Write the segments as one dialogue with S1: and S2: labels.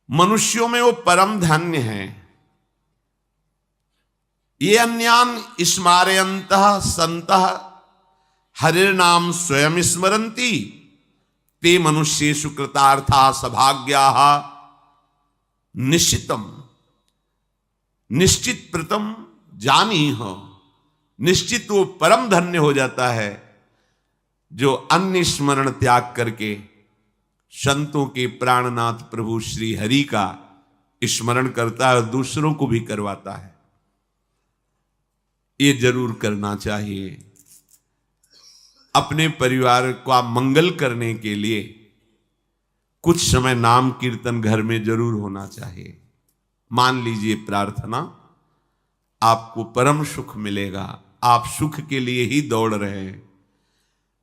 S1: मनुष्यों में वो परम धन्य है। ये अन्यान स्मारयन्तः सन्तः हरिर्नाम स्वयं स्मरन्ति ते मनुष्येषु कृतार्था सभाग्याः निश्चितम निश्चित प्रतम जानीह। निश्चित वो परम धन्य हो जाता है जो अन्य स्मरण त्याग करके संतों के प्राणनाथ प्रभु श्री हरि का स्मरण करता है और दूसरों को भी करवाता है। ये जरूर करना चाहिए। अपने परिवार का मंगल करने के लिए कुछ समय नाम कीर्तन घर में जरूर होना चाहिए। मान लीजिए प्रार्थना, आपको परम सुख मिलेगा। आप सुख के लिए ही दौड़ रहे हैं।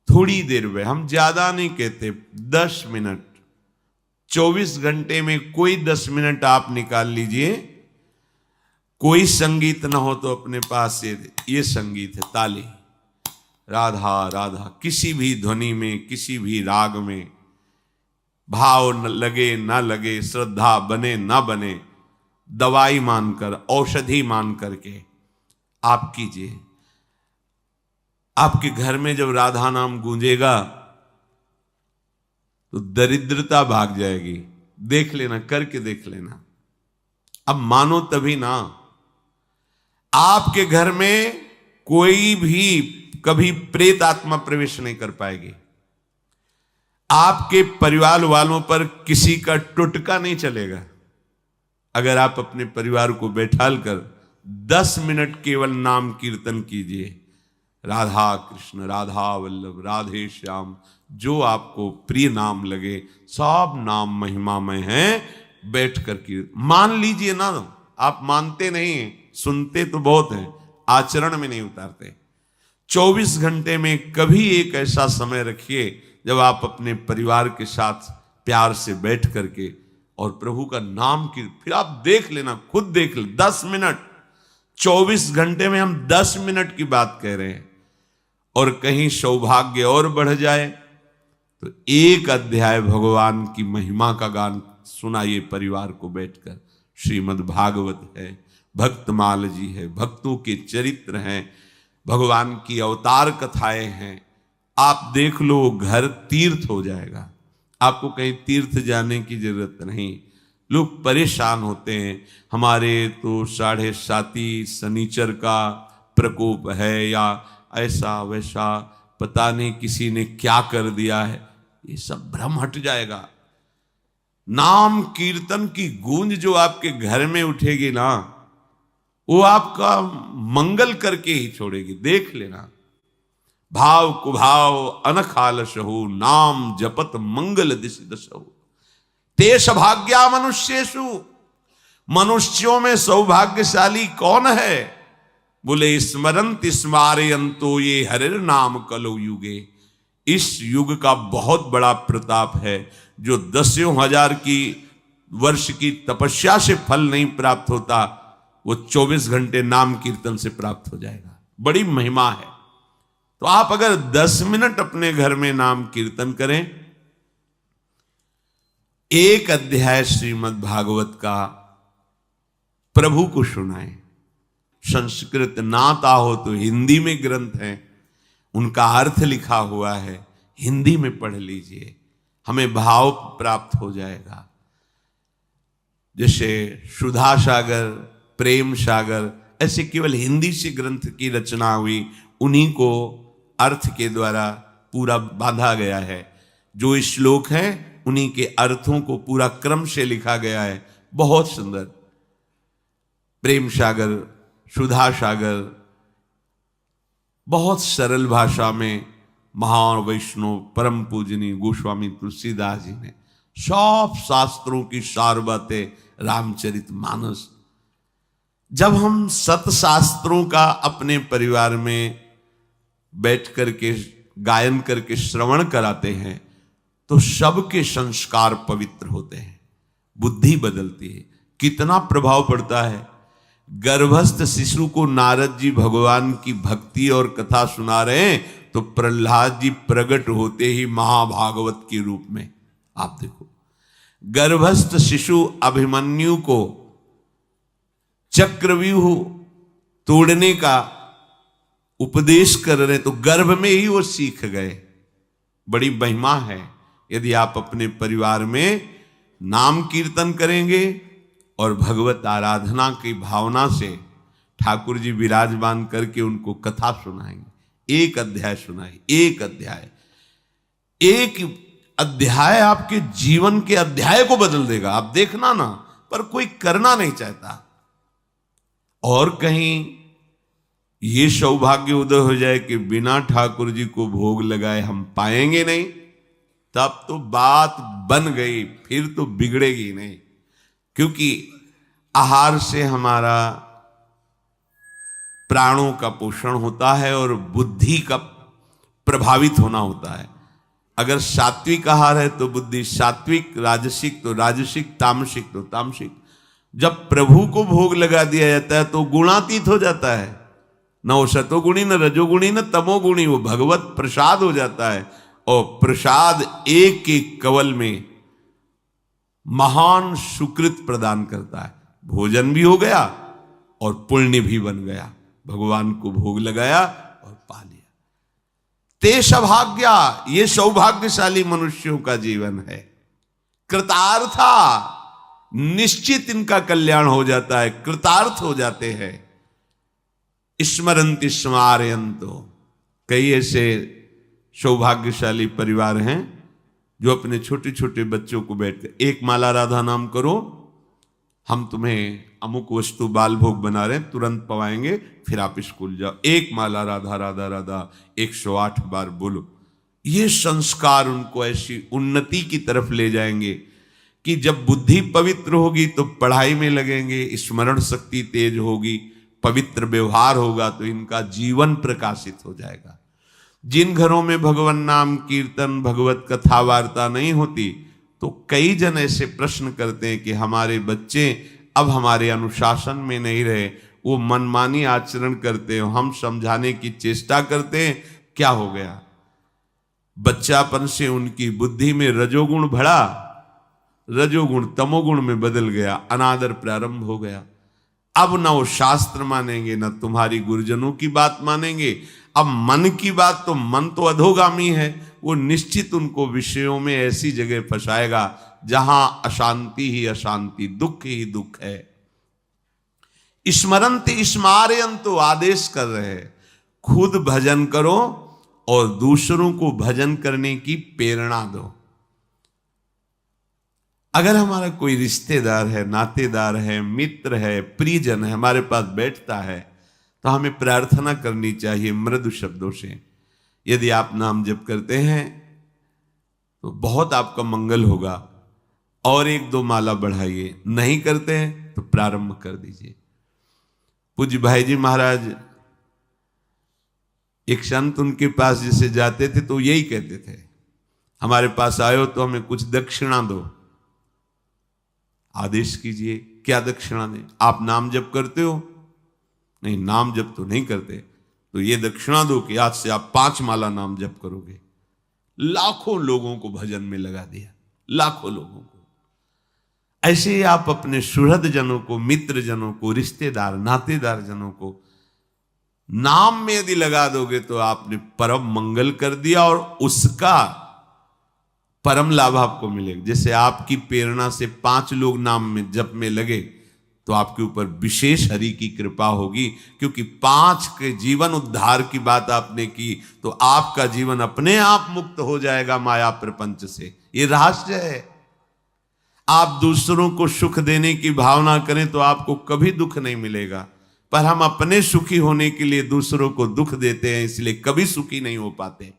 S1: थोड़ी देर में, हम ज्यादा नहीं कहते, 10 मिनट, 24 घंटे में कोई 10 मिनट आप निकाल लीजिए। कोई संगीत ना हो तो अपने पास ये संगीत है, ताली, राधा राधा, किसी भी ध्वनि में, किसी भी राग में, भाव न लगे ना लगे, श्रद्धा बने ना बने, दवाई मानकर, औषधि मान करके आप कीजिए। आपके घर में जब राधा नाम गूंजेगा तो दरिद्रता भाग जाएगी। देख लेना, करके देख लेना। अब मानो तभी ना। आपके घर में कोई भी कभी प्रेत आत्मा प्रवेश नहीं कर पाएगी। आपके परिवार वालों पर किसी का टुटका नहीं चलेगा। अगर आप अपने परिवार को बैठाल कर 10 मिनट केवल नाम कीर्तन कीजिए, राधा कृष्ण, राधा वल्लभ, राधे श्याम, जो आपको प्रिय नाम लगे, सब नाम महिमामय हैं। बैठ कर की मान लीजिए ना। आप मानते नहीं, सुनते तो बहुत हैं, आचरण में नहीं उतारते। 24 घंटे में कभी एक ऐसा समय रखिए जब आप अपने परिवार के साथ प्यार से बैठ करके और प्रभु का नाम की, फिर आप देख लेना, खुद देख ले। 10 मिनट, 24 घंटे में हम 10 मिनट की बात कह रहे हैं। और कहीं सौभाग्य और बढ़ जाए तो एक अध्याय भगवान की महिमा का गान सुनाइए परिवार को बैठकर। श्रीमद् भागवत है, भक्तमाल जी है, भक्तों के चरित्र हैं, भगवान की अवतार कथाएं हैं। आप देख लो, घर तीर्थ हो जाएगा। आपको कहीं तीर्थ जाने की जरूरत नहीं। लोग परेशान होते हैं, हमारे तो 7.5 शनिचर का प्रकोप है, या ऐसा वैसा, पता नहीं किसी ने क्या कर दिया है। ये सब भ्रम हट जाएगा। नाम कीर्तन की गूंज जो आपके घर में उठेगी ना, वो आपका मंगल करके ही छोड़ेगी। देख लेना। भाव कुभाव अनखालशहु, नाम जपत मंगल दिश दशहु, तेष भाग्या मनुष्येषु। मनुष्यों में सौभाग्यशाली कौन है? बोले स्मरंत स्मारयंतो ये हरिर नाम कलो युगे। इस युग का बहुत बड़ा प्रताप है जो 10,000 की वर्ष की तपस्या से फल नहीं प्राप्त होता, वो 24 घंटे नाम कीर्तन से प्राप्त हो जाएगा। बड़ी महिमा है। तो आप अगर 10 मिनट अपने घर में नाम कीर्तन करें, एक अध्याय श्रीमद् भागवत का प्रभु को सुनाएं। संस्कृत ना आता हो तो हिंदी में ग्रंथ हैं, उनका अर्थ लिखा हुआ है, हिंदी में पढ़ लीजिए, हमें भाव प्राप्त हो जाएगा। जैसे सुधा सागर, प्रेम सागर, ऐसे केवल हिंदी से ग्रंथ की रचना हुई, उन्हीं को अर्थ के द्वारा पूरा बांधा गया है। जो श्लोक हैं उन्हीं के अर्थों को पूरा क्रम से लिखा गया है। बहुत सुंदर। प्रेम सागर, सुधा सागर, बहुत सरल भाषा में महान वैष्णव परम पूजनीय गोस्वामी तुलसीदास जी ने सब शास्त्रों की सार बातें, रामचरितमानस। जब हम सतशास्त्रों का अपने परिवार में बैठ करके गायन करके श्रवण कराते हैं तो सबके संस्कार पवित्र होते हैं, बुद्धि बदलती है। कितना प्रभाव पड़ता है। गर्भस्थ शिशु को नारद जी भगवान की भक्ति और कथा सुना रहे हैं तो प्रहलाद जी प्रकट होते ही महाभागवत के रूप में, आप देखो, गर्भस्थ शिशु अभिमन्यु को चक्रव्यूह तोड़ने का उपदेश कर रहे, तो गर्भ में ही वो सीख गए। बड़ी महिमा है यदि आप अपने परिवार में नाम कीर्तन करेंगे और भगवत आराधना की भावना से ठाकुर जी विराजमान करके उनको कथा सुनाएंगे। एक अध्याय सुनाई, एक अध्याय आपके जीवन के अध्याय को बदल देगा। आप देखना ना, पर कोई करना नहीं चाहता। और कहीं ये सौभाग्य उदय हो जाए कि बिना ठाकुर जी को भोग लगाए हम पाएंगे नहीं, तब तो बात बन गई, फिर तो बिगड़ेगी नहीं। क्योंकि आहार से हमारा प्राणों का पोषण होता है और बुद्धि का प्रभावित होना होता है। अगर सात्विक आहार है तो बुद्धि सात्विक, राजसिक तो राजसिक, तामसिक तो तामसिक। जब प्रभु को भोग लगा दिया जाता है तो गुणातीत हो जाता है, न वो सतोगुणी, न रजोगुणी, न तमोगुणी, वो भगवत प्रसाद हो जाता है। और प्रसाद एक एक कवल में महान सुकृत प्रदान करता है। भोजन भी हो गया और पुण्य भी बन गया। भगवान को भोग लगाया और पा लिया। ते सौभाग्या, ये सौभाग्यशाली मनुष्यों का जीवन है। कृतार्था, निश्चित इनका कल्याण हो जाता है, कृतार्थ हो जाते हैं। स्मरन्ति स्मारयन्तो, कई ऐसे सौभाग्यशाली परिवार हैं जो अपने छोटे छोटे बच्चों को बैठकर एक माला राधा नाम करो, हम तुम्हें अमुक वस्तु बाल भोग बना रहे हैं, तुरंत पवाएंगे, फिर आप स्कूल जाओ। एक माला राधा राधा राधा 108 बार बोलो। ये संस्कार उनको ऐसी उन्नति की तरफ ले जाएंगे कि जब बुद्धि पवित्र होगी तो पढ़ाई में लगेंगे, स्मरण शक्ति तेज होगी, पवित्र व्यवहार होगा तो इनका जीवन प्रकाशित हो जाएगा। जिन घरों में भगवान नाम कीर्तन, भगवत कथा वार्ता नहीं होती, तो कई जन ऐसे प्रश्न करते हैं कि हमारे बच्चे अब हमारे अनुशासन में नहीं रहे, वो मनमानी आचरण करते हैं, हम समझाने की चेष्टा करते हैं, क्या हो गया? बच्चापन से उनकी बुद्धि में रजोगुण बढ़ा, रजोगुण तमोगुण में बदल गया, अनादर प्रारंभ हो गया। अब न वो शास्त्र मानेंगे, न तुम्हारी गुरुजनों की बात मानेंगे। अब मन की बात, तो मन तो अधोगामी है, वो निश्चित उनको विषयों में ऐसी जगह फंसाएगा जहां अशांति ही अशांति, दुख ही दुख है। स्मरन्ति स्मारयन्तो, आदेश कर रहे हैं, खुद भजन करो और दूसरों को भजन करने की प्रेरणा दो। अगर हमारा कोई रिश्तेदार है, नातेदार है, मित्र है, प्रियजन है, हमारे पास बैठता है, तो हमें प्रार्थना करनी चाहिए मृदु शब्दों से। यदि आप नाम जप करते हैं तो बहुत आपका मंगल होगा, और 1-2 माला बढ़ाइए। नहीं करते हैं तो प्रारंभ कर दीजिए। पूज्य भाई जी महाराज, एक संत उनके पास जैसे जाते थे तो यही कहते थे, हमारे पास आए हो तो हमें कुछ दक्षिणा दो। आदेश कीजिए, क्या दक्षिणा दें? आप नाम जप करते हो? नहीं, नाम जप तो नहीं करते, तो ये दक्षिणा दो कि आज से आप 5 माला नाम जप करोगे। लाखों लोगों को भजन में लगा दिया, लाखों लोगों को। ऐसे ही आप अपने सुहृद जनों को, मित्र जनों को, रिश्तेदार नातेदार जनों को नाम में यदि लगा दोगे तो आपने परम मंगल कर दिया, और उसका परम लाभ आपको मिलेगा। जैसे आपकी प्रेरणा से 5 लोग नाम में जप में लगे तो आपके ऊपर विशेष हरि की कृपा होगी, क्योंकि 5 के जीवन उद्धार की बात आपने की, तो आपका जीवन अपने आप मुक्त हो जाएगा माया प्रपंच से। ये रहस्य है। आप दूसरों को सुख देने की भावना करें तो आपको कभी दुख नहीं मिलेगा, पर हम अपने सुखी होने के लिए दूसरों को दुख देते हैं, इसलिए कभी सुखी नहीं हो पाते।